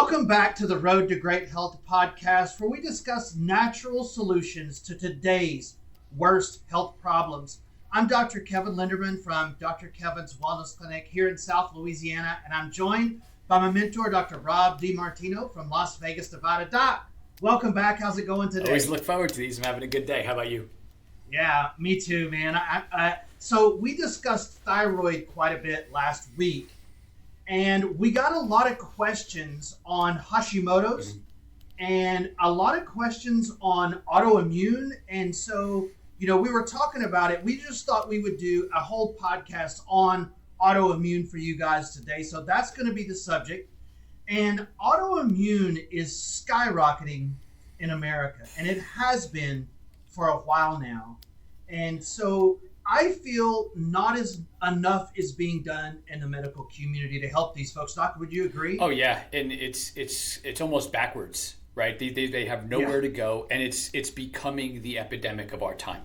Welcome back to the Road to Great Health podcast, where we discuss natural solutions to today's worst health problems. I'm Dr. Kevin Linderman from Dr. Kevin's Wellness Clinic here in South Louisiana, and I'm joined by my mentor, Dr. Rob DeMartino from Las Vegas, Nevada. Doc, welcome back. How's it going today? Always look forward to these. I'm having a good day. How about you? Yeah, me too, man. So we discussed thyroid quite a bit last week. And we got a lot of questions on Hashimoto's and a lot of questions on autoimmune. And so, we were talking about it. We just thought we would do a whole podcast on autoimmune for you guys today. So that's going to be the subject. And autoimmune is skyrocketing in America, and it has been for a while now. And so I feel not as enough is being done in the medical community to help these folks. Doc, would you agree? Oh yeah, and it's almost backwards, right? They have nowhere to go, and it's becoming the epidemic of our time.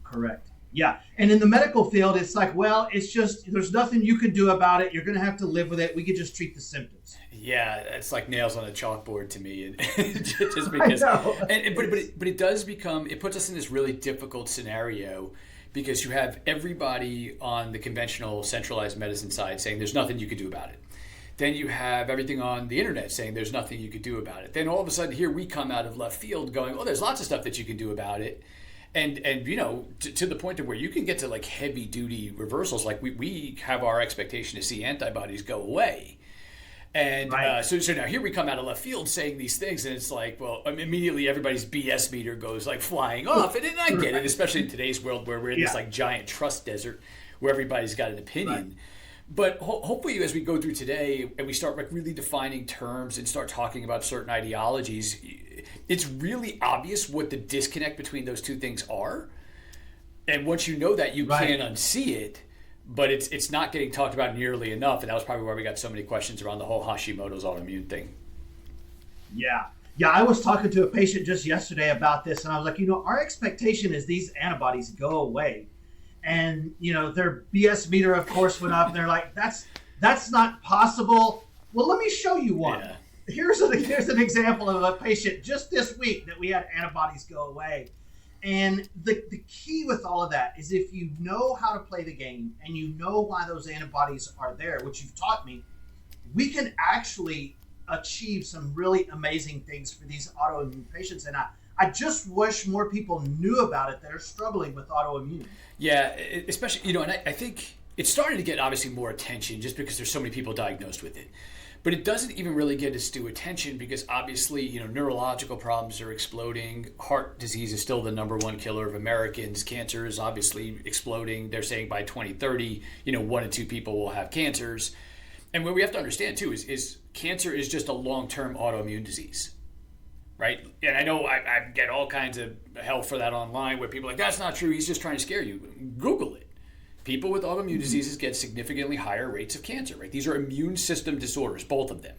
Correct. Yeah, and in the medical field, it's like, well, it's just there's nothing you can do about it. You're going to have to live with it. We could just treat the symptoms. Yeah, it's like nails on a chalkboard to me, and just because. But it does become, it puts us in this really difficult scenario because you have everybody on the conventional centralized medicine side saying there's nothing you could do about it. Then you have everything on the internet saying there's nothing you could do about it. Then all of a sudden here we come out of left field going, oh, there's lots of stuff that you can do about it. And to the point of where you can get to like heavy duty reversals, like we have our expectation to see antibodies go away. And right. So now here we come out of left field saying these things, and it's like, well, immediately everybody's BS meter goes like flying off. And I get it, especially in today's world where we're in this like giant trust desert where everybody's got an opinion. Right. But hopefully as we go through today and we start like really defining terms and start talking about certain ideologies, it's really obvious what the disconnect between those two things are. And once you know that, you can't unsee it. But it's not getting talked about nearly enough, and that was probably why we got so many questions around the whole Hashimoto's autoimmune thing. Yeah, I was talking to a patient just yesterday about this, and I was like, our expectation is these antibodies go away. And, their BS meter, of course, went up, and they're like, that's not possible. Well, let me show you one. Yeah. Here's an example of a patient just this week that we had antibodies go away. And the key with all of that is if you know how to play the game and you know why those antibodies are there, which you've taught me, we can actually achieve some really amazing things for these autoimmune patients. And I just wish more people knew about it that are struggling with autoimmune. Yeah, especially, and I think it's starting to get obviously more attention just because there's so many people diagnosed with it. But it doesn't even really get its due attention because obviously, neurological problems are exploding. Heart disease is still the number one killer of Americans. Cancer is obviously exploding. They're saying by 2030, 1 in 2 people will have cancers. And what we have to understand too is cancer is just a long-term autoimmune disease, right? And I know I get all kinds of hell for that online where people are like, that's not true. He's just trying to scare you. Google it. People with autoimmune diseases get significantly higher rates of cancer, right? These are immune system disorders, both of them,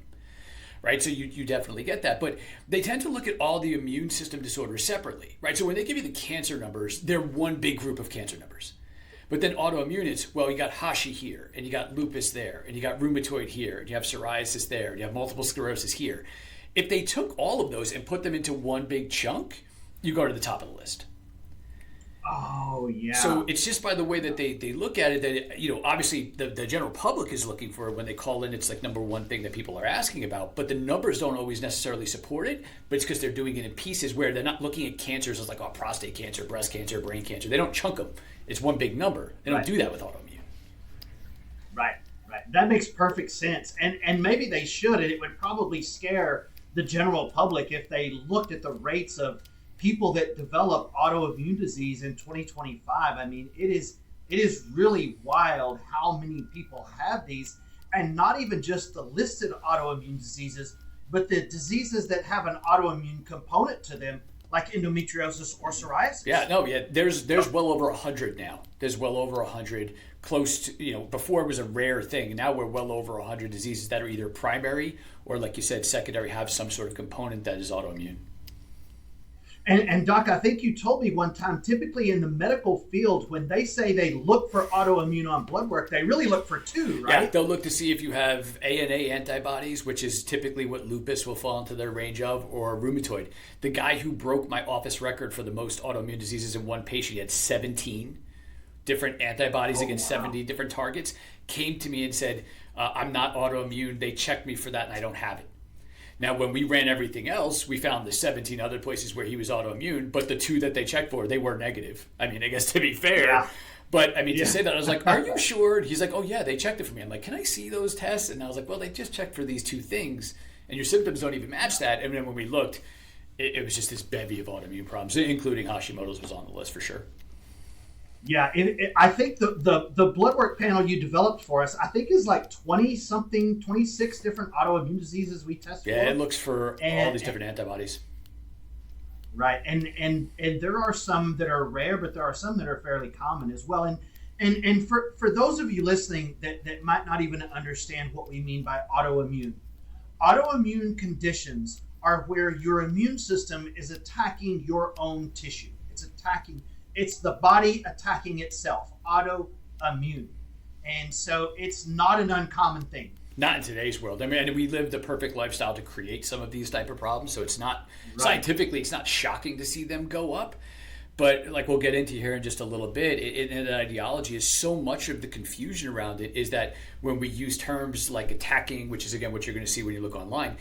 right? So you definitely get that. But they tend to look at all the immune system disorders separately, right? So when they give you the cancer numbers, they're one big group of cancer numbers. But then autoimmune is, well, you got Hashi here, and you got lupus there, and you got rheumatoid here, and you have psoriasis there, and you have multiple sclerosis here. If they took all of those and put them into one big chunk, you go to the top of the list. Oh, yeah. So it's just by the way that they look at it that, obviously the general public is looking for it when they call in. It's like number one thing that people are asking about. But the numbers don't always necessarily support it. But it's because they're doing it in pieces where they're not looking at cancers as like, prostate cancer, breast cancer, brain cancer. They don't chunk them. It's one big number. They don't do that with autoimmune. Right. That makes perfect sense. And maybe they should. And it would probably scare the general public if they looked at the rates of people that develop autoimmune disease in 2025. I mean, it is really wild how many people have these, and not even just the listed autoimmune diseases, but the diseases that have an autoimmune component to them, like endometriosis or psoriasis. There's well over 100 now. There's well over 100, close to, before it was a rare thing. Now we're well over 100 diseases that are either primary or, like you said, secondary, have some sort of component that is autoimmune. And Doc, I think you told me one time, typically in the medical field, when they say they look for autoimmune on blood work, they really look for two, right? Yeah, they'll look to see if you have ANA antibodies, which is typically what lupus will fall into their range of, or rheumatoid. The guy who broke my office record for the most autoimmune diseases in one patient, he had 17 different antibodies against 70 different targets, came to me and said, I'm not autoimmune. They checked me for that and I don't have it. Now, when we ran everything else, we found the 17 other places where he was autoimmune, but the 2 that they checked for, they were negative. I mean, I guess to be fair. Yeah. But, I mean, to say that, I was like, are you sure? He's like, oh, yeah, they checked it for me. I'm like, can I see those tests? And I was like, well, they just checked for these 2 things, and your symptoms don't even match that. And then when we looked, it was just this bevy of autoimmune problems, including Hashimoto's was on the list for sure. Yeah, I think the blood work panel you developed for us, I think is like 20-something, 26 different autoimmune diseases we tested for. Yeah, it looks for all these different antibodies. Right, and there are some that are rare, but there are some that are fairly common as well. And for those of you listening that might not even understand what we mean by autoimmune conditions are where your immune system is attacking your own tissue. It's the body attacking itself, autoimmune. And so it's not an uncommon thing. Not in today's world. I mean, we live the perfect lifestyle to create some of these type of problems. So it's not, scientifically, it's not shocking to see them go up. But like we'll get into here in just a little bit, in ideology is so much of the confusion around it is that when we use terms like attacking, which is again what you're going to see when you look online,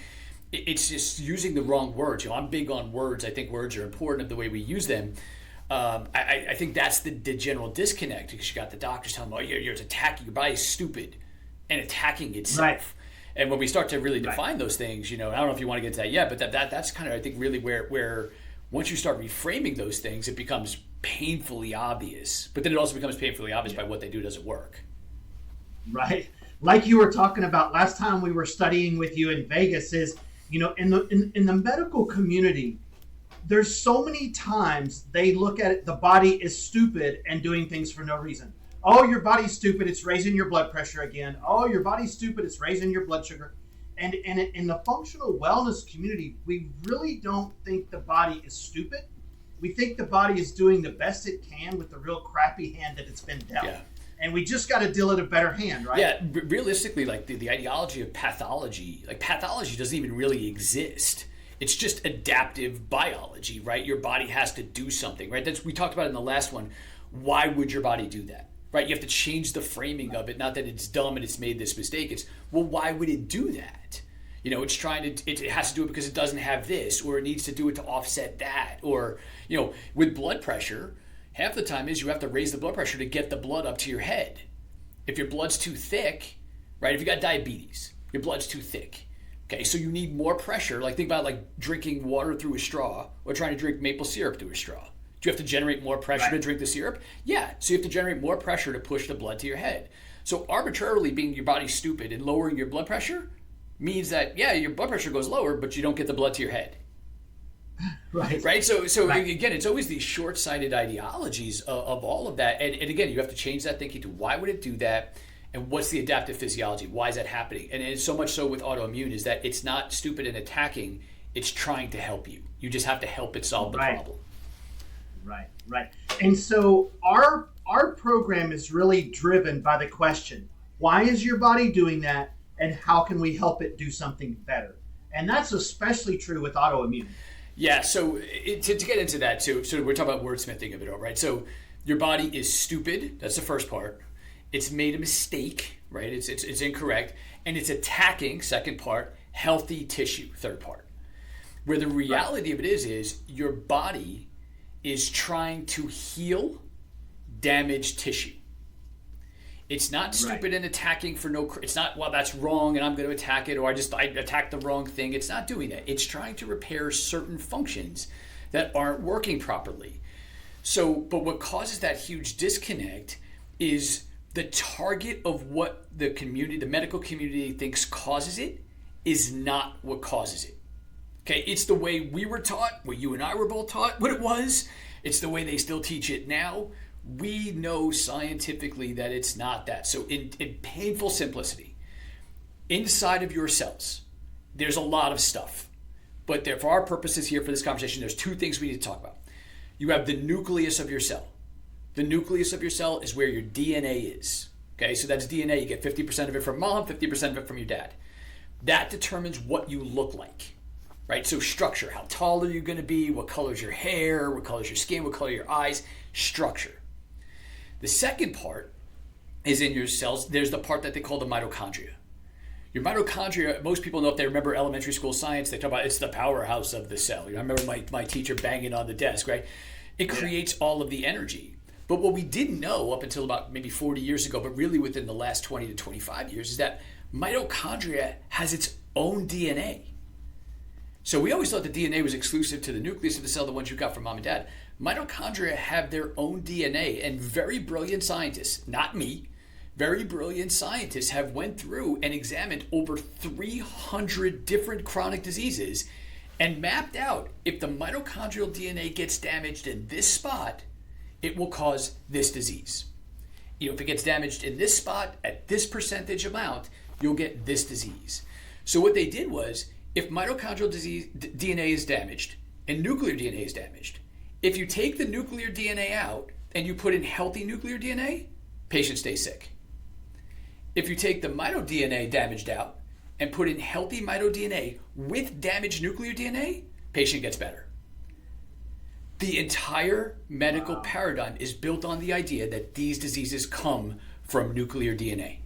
it's just using the wrong words. You know, I'm big on words. I think words are important of the way we use them. I think that's the general disconnect because you got the doctors telling them, oh, you're attacking, your body's stupid and attacking itself. Right. And when we start to really define those things, you know, I don't know if you want to get to that yet, but that's kind of, I think, really where once you start reframing those things, it becomes painfully obvious. But then it also becomes painfully obvious by what they do doesn't work. Right. Like you were talking about last time we were studying with you in Vegas is, you know, in the medical community, there's so many times they look at it, the body is stupid and doing things for no reason. Oh, your body's stupid, it's raising your blood pressure again. Oh, your body's stupid, it's raising your blood sugar. And in the functional wellness community, we really don't think the body is stupid. We think the body is doing the best it can with the real crappy hand that it's been dealt. Yeah. And we just got to deal it a better hand, right? Yeah, realistically, like the ideology of pathology, like pathology doesn't even really exist. It's just adaptive biology, right? Your body has to do something, right? We talked about it in the last one. Why would your body do that, right? You have to change the framing of it. Not that it's dumb and it's made this mistake. It's, well, why would it do that? You know, it's trying to, it has to do it because it doesn't have this, or it needs to do it to offset that. Or, you know, with blood pressure, half the time is you have to raise the blood pressure to get the blood up to your head. If your blood's too thick, right? If you got diabetes, your blood's too thick. Okay, so you need more pressure. Like think about like drinking water through a straw or trying to drink maple syrup through a straw. Do you have to generate more pressure to drink the syrup? Yeah, so you have to generate more pressure to push the blood to your head. So arbitrarily being your body stupid and lowering your blood pressure means that, yeah, your blood pressure goes lower, but you don't get the blood to your head. Right? So again, it's always these short-sighted ideologies of all of that. And again, you have to change that thinking to why would it do that? And what's the adaptive physiology? Why is that happening? And it's so much so with autoimmune is that it's not stupid and attacking. It's trying to help you. You just have to help it solve the problem. Right. And so our program is really driven by the question, why is your body doing that? And how can we help it do something better? And that's especially true with autoimmune. Yeah, so to get into that too, so we're talking about wordsmithing a bit, right? So your body is stupid. That's the first part. It's made a mistake, right? It's incorrect. And it's attacking, second part, healthy tissue, third part. Where the reality of it is your body is trying to heal damaged tissue. It's not stupid and attacking for no, it's not, well, that's wrong and I'm going to attack it, or I attacked the wrong thing. It's not doing that. It's trying to repair certain functions that aren't working properly. So, but what causes that huge disconnect is the target of what the community, the medical community thinks causes it is not what causes it. Okay, it's the way we were taught, what you and I were both taught, what it was. It's the way they still teach it now. We know scientifically that it's not that. So in painful simplicity, inside of your cells, there's a lot of stuff. But for our purposes here for this conversation, there's two things we need to talk about. You have the nucleus of your cell. The nucleus of your cell is where your DNA is. Okay, so that's DNA. You get 50% of it from mom, 50% of it from your dad. That determines what you look like, right? So structure, how tall are you going to be? What color is your hair? What color is your skin? What color are your eyes? Structure. The second part is in your cells. There's the part that they call the mitochondria. Your mitochondria, most people know, if they remember elementary school science, they talk about it's the powerhouse of the cell. I remember my teacher banging on the desk, right? It creates all of the energy. But what we didn't know up until about maybe 40 years ago, but really within the last 20 to 25 years, is that mitochondria has its own DNA. So we always thought the DNA was exclusive to the nucleus of the cell, the ones you got from mom and dad. Mitochondria have their own DNA, and very brilliant scientists, not me, very brilliant scientists have went through and examined over 300 different chronic diseases and mapped out if the mitochondrial DNA gets damaged in this spot, it will cause this disease. If it gets damaged in this spot at this percentage amount, you'll get this disease. So what they did was, if mitochondrial DNA is damaged and nuclear DNA is damaged, if you take the nuclear DNA out and you put in healthy nuclear DNA, patient stays sick. If you take the mitoDNA damaged out and put in healthy mitoDNA with damaged nuclear DNA, patient gets better. The entire medical paradigm is built on the idea that these diseases come from nuclear DNA.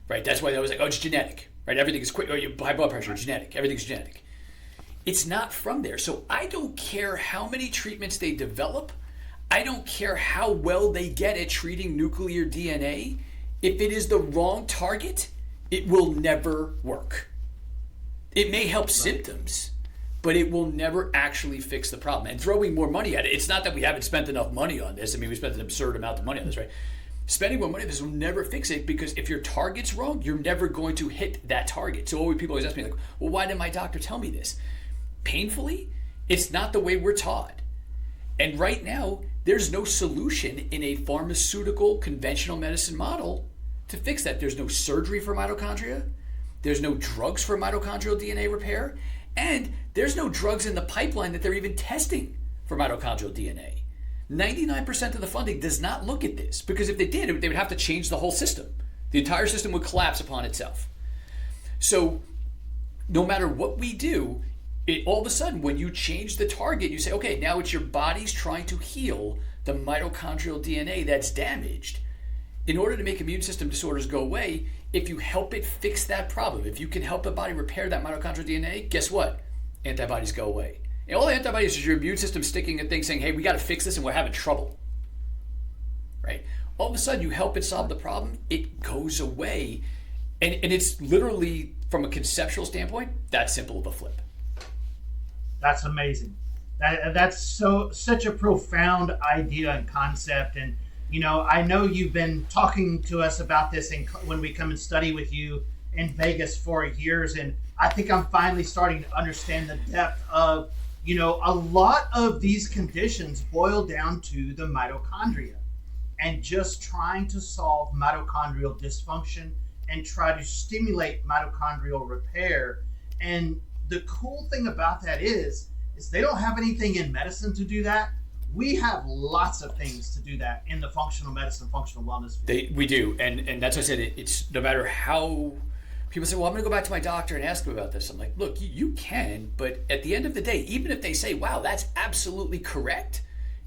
Right? That's why they was like, oh, it's genetic. Right? Everything is quick. Oh, you high blood pressure, genetic. Everything's genetic. It's not from there. So I don't care how many treatments they develop. I don't care how well they get at treating nuclear DNA. If it is the wrong target, it will never work. It may help symptoms, but it will never actually fix the problem. And throwing more money at it, it's not that we haven't spent enough money on this. I mean, we spent an absurd amount of money on this, right? Spending more money on this will never fix it, because if your target's wrong, you're never going to hit that target. So people always ask me, like, well, why did my doctor tell me this? Painfully, it's not the way we're taught. And right now, there's no solution in a pharmaceutical conventional medicine model to fix that. There's no surgery for mitochondria. There's no drugs for mitochondrial DNA repair. And there's no drugs in the pipeline that they're even testing for mitochondrial DNA. 99% of the funding does not look at this, because if they did, they would have to change the whole system. The entire system would collapse upon itself. So no matter what we do, all of a sudden, when you change the target, you say, okay, now it's your body's trying to heal the mitochondrial DNA that's damaged. In order to make immune system disorders go away, if you help it fix that problem, if you can help the body repair that mitochondrial DNA, guess what? Antibodies go away. And all the antibodies is your immune system sticking at things saying, hey, we got to fix this and we're having trouble. Right? All of a sudden, you help it solve the problem, it goes away. And it's literally, from a conceptual standpoint, that simple of a flip. That's amazing. That's such a profound idea and concept. And I know you've been talking to us about this when we come and study with you in Vegas for years, and I think I'm finally starting to understand the depth of, a lot of these conditions boil down to the mitochondria, and just trying to solve mitochondrial dysfunction and try to stimulate mitochondrial repair. And the cool thing about that is they don't have anything in medicine to do that. We have lots of things to do that in the functional medicine, functional wellness field. We do, and that's why I said it's no matter how people say, well, I'm going to go back to my doctor and ask him about this. I'm like, look, you can, but at the end of the day, even if they say, wow, that's absolutely correct,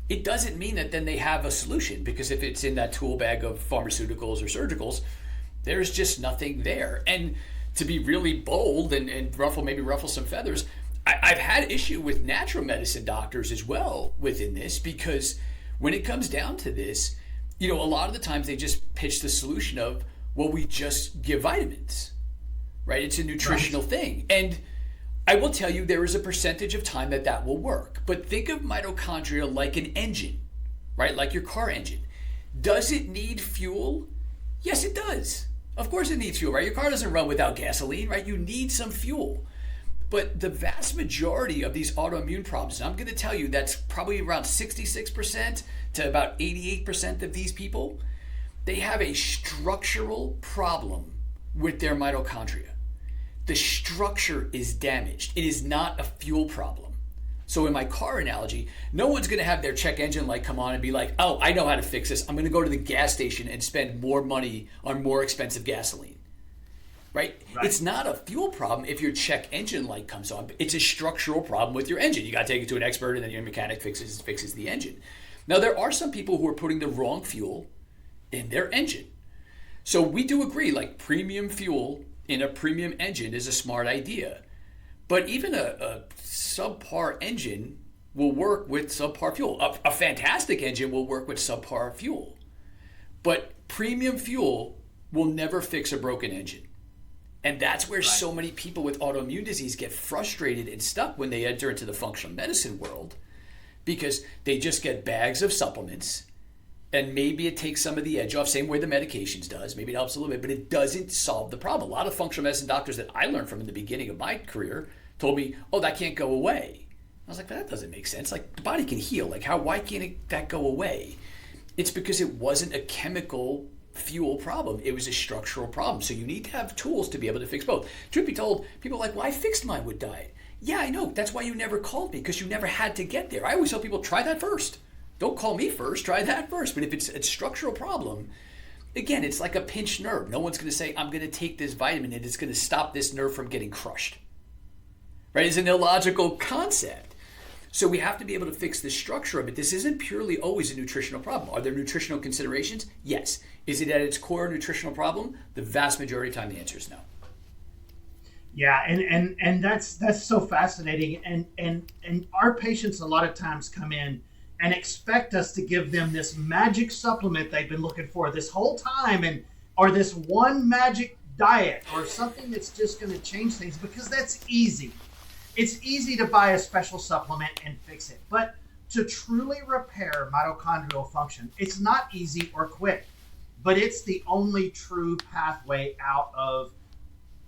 it doesn't mean that then they have a solution, because if it's in that tool bag of pharmaceuticals or surgicals, there's just nothing there. And to be really bold and ruffle some feathers, I've had issue with natural medicine doctors as well within this, because when it comes down to this, a lot of the times they just pitch the solution of, well, we just give vitamins, right? It's a nutritional thing. And I will tell you, there is a percentage of time that will work. But think of mitochondria like an engine, right? Like your car engine. Does it need fuel? Yes, it does. Of course it needs fuel, right? Your car doesn't run without gasoline, right? You need some fuel. But the vast majority of these autoimmune problems, and I'm going to tell you that's probably around 66% to about 88% of these people, they have a structural problem with their mitochondria. the structure is damaged. It is not a fuel problem. So in my car analogy, no one's going to have their check engine light come on and be like, oh, I know how to fix this. I'm going to go to the gas station and spend more money on more expensive gasoline. Right? It's not a fuel problem if your check engine light comes on. It's a structural problem with your engine. You got to take it to an expert, and then your mechanic fixes the engine. Now, there are some people who are putting the wrong fuel in their engine. So we do agree, like premium fuel in a premium engine is a smart idea. But even a subpar engine will work with subpar fuel. A fantastic engine will work with subpar fuel. But premium fuel will never fix a broken engine. And that's where so many people with autoimmune disease get frustrated and stuck when they enter into the functional medicine world, because they just get bags of supplements, and maybe it takes some of the edge off, same way the medications does. Maybe it helps a little bit, but it doesn't solve the problem. A lot of functional medicine doctors that I learned from in the beginning of my career told me, oh, that can't go away. I was like, that doesn't make sense. Like, the body can heal. Like, why can't that go away? It's because it wasn't a chemical fuel problem. It was a structural problem. So you need to have tools to be able to fix both. Truth be told, people are like, well, I fixed mine with diet. Yeah, I know. That's why you never called me, because you never had to get there. I always tell people, try that first. Don't call me first. Try that first. But if it's a structural problem, again, it's like a pinched nerve. No one's going to say, I'm going to take this vitamin and it's going to stop this nerve from getting crushed. Right? It's an illogical concept. So we have to be able to fix the structure of it. This isn't purely always a nutritional problem. Are there nutritional considerations? Yes. Is it at its core a nutritional problem? The vast majority of the time, the answer is no. Yeah, and that's so fascinating. And our patients a lot of times come in and expect us to give them this magic supplement they've been looking for this whole time, or this one magic diet or something that's just going to change things, because that's easy. It's easy to buy a special supplement and fix it. But to truly repair mitochondrial function, it's not easy or quick, but it's the only true pathway out of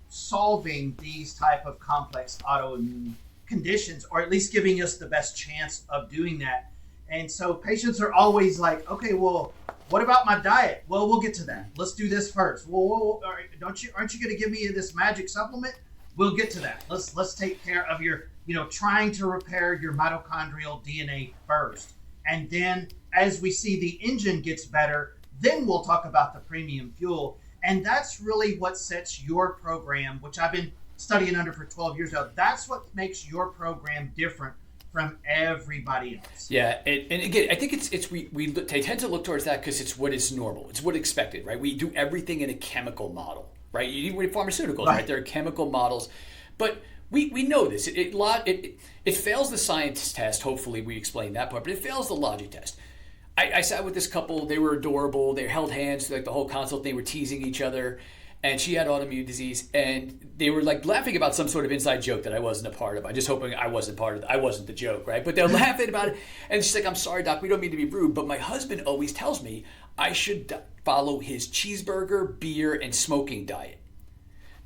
solving these type of complex autoimmune conditions, or at least giving us the best chance of doing that. And so patients are always like, okay, well, what about my diet? Well, we'll get to that. Let's do this first. Whoa, aren't you going to give me this magic supplement? We'll get to that. Let's take care of your, trying to repair your mitochondrial DNA first. And then as we see the engine gets better, then we'll talk about the premium fuel. And that's really what sets your program, which I've been studying under for 12 years now. That's what makes your program different from everybody else. Yeah, and again, I think we tend to look towards that because it's what is normal. It's what expected, right? We do everything in a chemical model, right? You with pharmaceuticals, right? There are chemical models, but we know this. It fails the science test. Hopefully, we explained that part, but it fails the logic test. I sat with this couple. They were adorable. They held hands like the whole consult. They were teasing each other. And she had autoimmune disease, and they were like laughing about some sort of inside joke that I wasn't a part of. I'm just hoping I wasn't I wasn't the joke, right? But they're laughing about it. And she's like, I'm sorry, doc, we don't mean to be rude, but my husband always tells me I should follow his cheeseburger, beer, and smoking diet.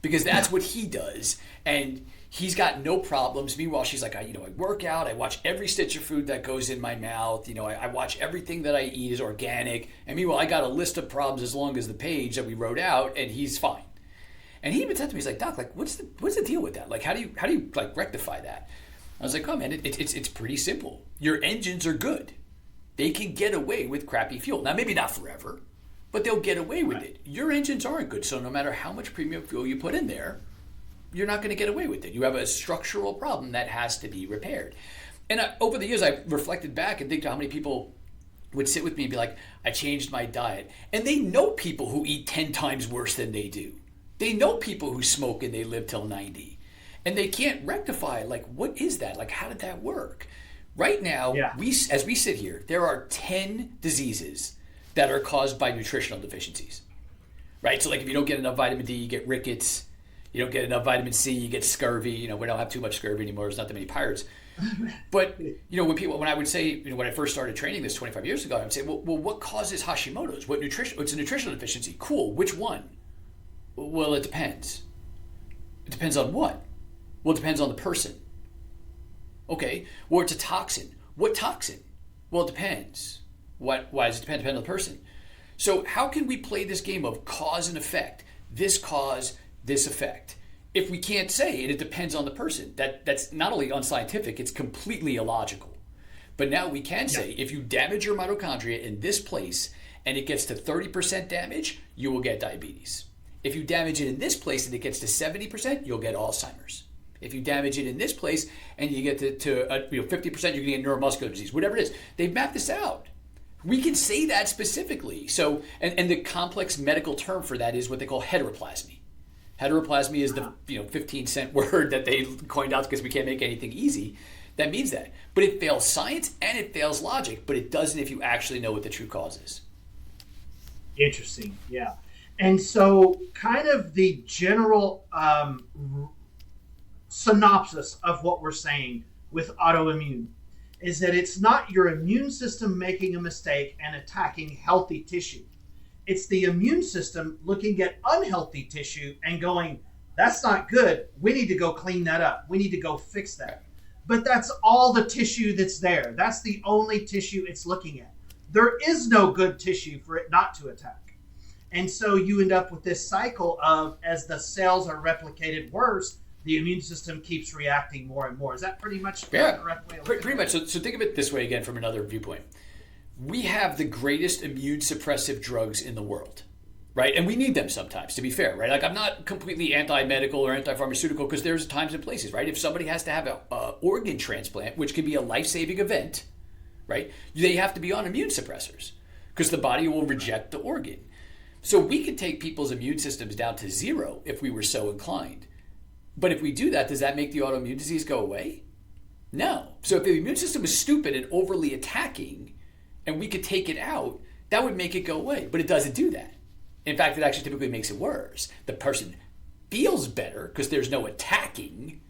Because that's what he does. And he's got no problems. Meanwhile, she's like, I work out. I watch every stitch of food that goes in my mouth. I watch everything that I eat is organic. And meanwhile, I got a list of problems as long as the page that we wrote out, and he's fine. And he even said to me, he's like, doc, like, what's the deal with that? Like, how do you like rectify that? I was like, oh man, it's pretty simple. Your engines are good. They can get away with crappy fuel. Now, maybe not forever, but they'll get away with it. Your engines aren't good, so no matter how much premium fuel you put in there, you're not going to get away with it. You have a structural problem that has to be repaired. And over the years, I've reflected back and think how many people would sit with me and be like, I changed my diet. And they know people who eat 10 times worse than they do. They know people who smoke and they live till 90. And they can't rectify, like, what is that? Like, how did that work? Right now, as we sit here, there are 10 diseases that are caused by nutritional deficiencies. Right? So, like, if you don't get enough vitamin D, you get rickets. You don't get enough vitamin C, you get scurvy. We don't have too much scurvy anymore. There's not that many pirates. But, when I would say, when I first started training this 25 years ago, I would say, well, what causes Hashimoto's? It's a nutritional deficiency. Cool. Which one? Well, it depends. It depends on what? Well, it depends on the person. Okay. Or it's a toxin. What toxin? Well, it depends. Why does it depend on the person? So how can we play this game of cause and effect? This cause, this effect. if we can't say, and it depends on the person, that's not only unscientific, it's completely illogical. But now we can say, if you damage your mitochondria in this place and it gets to 30% damage, you will get diabetes. If you damage it in this place and it gets to 70%, you'll get Alzheimer's. If you damage it in this place and you get to 50%, you're going to get neuromuscular disease, whatever it is. They've mapped this out. We can say that specifically. So, and the complex medical term for that is what they call heteroplasmy. Heteroplasmy is the 15-cent word that they coined out because we can't make anything easy. That means that. But it fails science and it fails logic, but it doesn't if you actually know what the true cause is. Interesting, yeah. And so kind of the general synopsis of what we're saying with autoimmune is that it's not your immune system making a mistake and attacking healthy tissue. It's the immune system looking at unhealthy tissue and going, that's not good. We need to go clean that up. We need to go fix that. But that's all the tissue that's there. That's the only tissue it's looking at. There is no good tissue for it not to attack. And so you end up with this cycle of, as the cells are replicated worse, the immune system keeps reacting more and more. Is that pretty much the correct way of looking at it? Pretty much. So think of it this way again from another viewpoint. We have the greatest immune suppressive drugs in the world, right? And we need them sometimes, to be fair, right? Like, I'm not completely anti-medical or anti-pharmaceutical because there's times and places, right? If somebody has to have an organ transplant, which can be a life-saving event, right? They have to be on immune suppressors because the body will reject the organ. So we could take people's immune systems down to zero if we were so inclined. But if we do that, does that make the autoimmune disease go away? No. So if the immune system is stupid and overly attacking and we could take it out, that would make it go away. But it doesn't do that. In fact, it actually typically makes it worse. The person feels better because there's no attacking.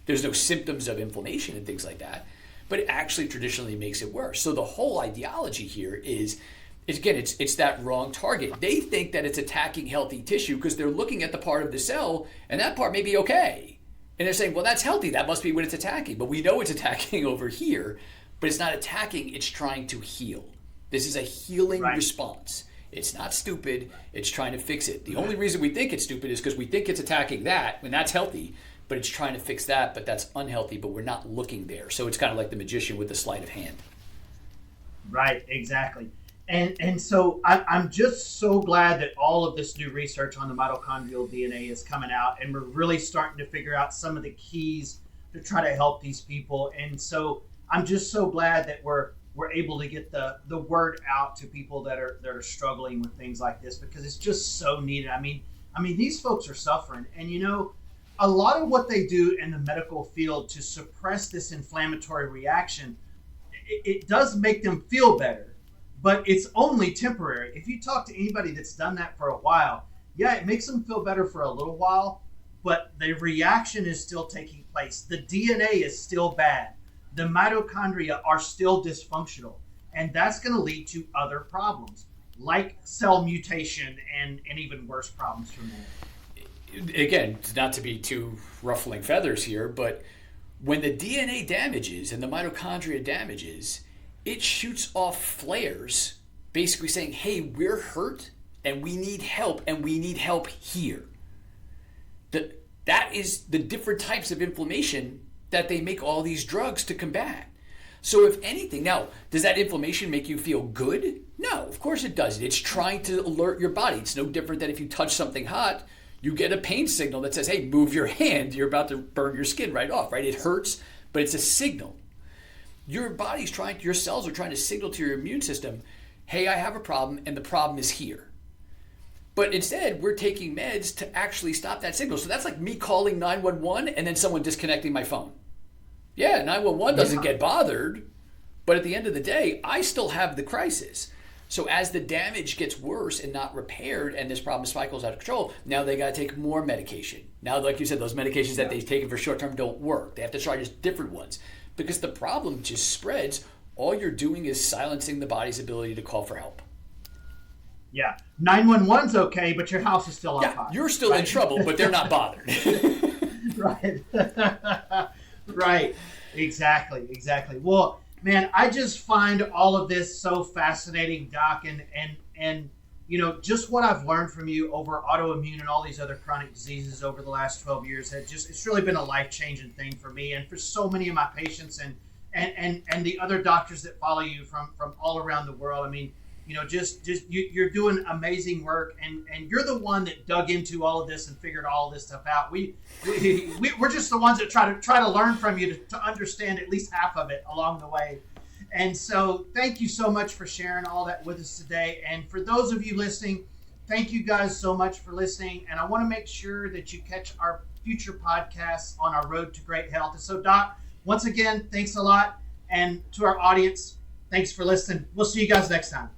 There's no symptoms of inflammation and things like that. But it actually traditionally makes it worse. So the whole ideology here is it's that wrong target. They think that it's attacking healthy tissue because they're looking at the part of the cell and that part may be okay. And they're saying, well, that's healthy. That must be what it's attacking. But we know it's attacking over here, but it's not attacking. It's trying to heal. This is a healing response. It's not stupid. It's trying to fix it. The only reason we think it's stupid is because we think it's attacking that, and that's healthy, but it's trying to fix that, but that's unhealthy, but we're not looking there. So it's kind of like the magician with the sleight of hand. Right, exactly. And so I'm just so glad that all of this new research on the mitochondrial DNA is coming out, and we're really starting to figure out some of the keys to try to help these people. And so I'm just so glad that we're able to get the word out to people that are struggling with things like this, because it's just so needed. I mean, these folks are suffering, and a lot of what they do in the medical field to suppress this inflammatory reaction, it does make them feel better. But it's only temporary. If you talk to anybody that's done that for a while, yeah, it makes them feel better for a little while, but the reaction is still taking place. The DNA is still bad. The mitochondria are still dysfunctional. And that's going to lead to other problems, like cell mutation and even worse problems from there. Again, not to be too ruffling feathers here, but when the DNA damages and the mitochondria damages, it shoots off flares basically saying, hey, we're hurt and we need help here. That is the different types of inflammation that they make all these drugs to combat. So if anything, now, does that inflammation make you feel good? No, of course it doesn't. It's trying to alert your body. It's no different than if you touch something hot, you get a pain signal that says, hey, move your hand. You're about to burn your skin right off, right? It hurts, but it's a signal. Your cells are trying to signal to your immune system, hey, I have a problem, and the problem is here. But instead, we're taking meds to actually stop that signal. So that's like me calling 911 and then someone disconnecting my phone. Yeah, 911 doesn't get bothered, but at the end of the day, I still have the crisis. So as the damage gets worse and not repaired and this problem cycles out of control, now they got to take more medication. Now, like you said, those medications that they've taken for short term don't work. They have to try just different ones. Because the problem just spreads, all you're doing is silencing the body's ability to call for help. Yeah, 911's okay, but your house is still on fire. You're still in trouble, but they're not bothered. Right. Right. Exactly. Well, man, I just find all of this so fascinating, Doc, and just what I've learned from you over autoimmune and all these other chronic diseases over the last 12 years it's really been a life-changing thing for me and for so many of my patients and the other doctors that follow you from all around the world. I mean, you're doing amazing work, and you're the one that dug into all of this and figured all of this stuff out. We're just the ones that try to learn from you to understand at least half of it along the way. And so thank you so much for sharing all that with us today. And for those of you listening, thank you guys so much for listening. And I want to make sure that you catch our future podcasts on our road to great health. And so, Doc, once again, thanks a lot. And to our audience, thanks for listening. We'll see you guys next time.